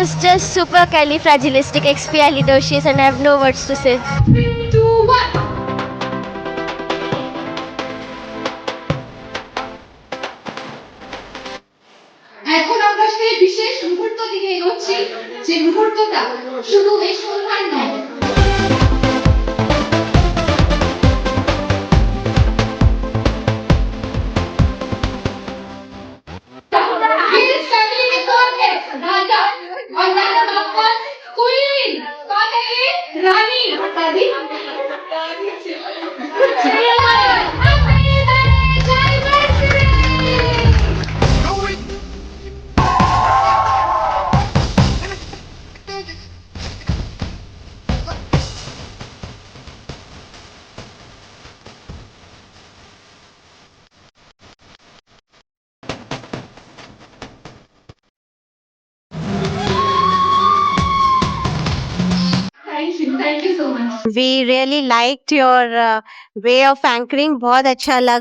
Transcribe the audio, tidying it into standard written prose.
was just super califragilisticexpialidocious, and I have no words to say. 3, 2, 1. এখন আমরা সেই বিশেষ মুহূর্ত দিকে এগোচ্ছি, যে মুহূর্তটা শুধু এই সন্ধ্যার নয়। His family context, Raja, और Raja बाबा Queen, कौन है ये? रानी, दादी। Happy anniversary! Thank you so much. We really liked your way of anchoring. बहुत अच्छा लगा.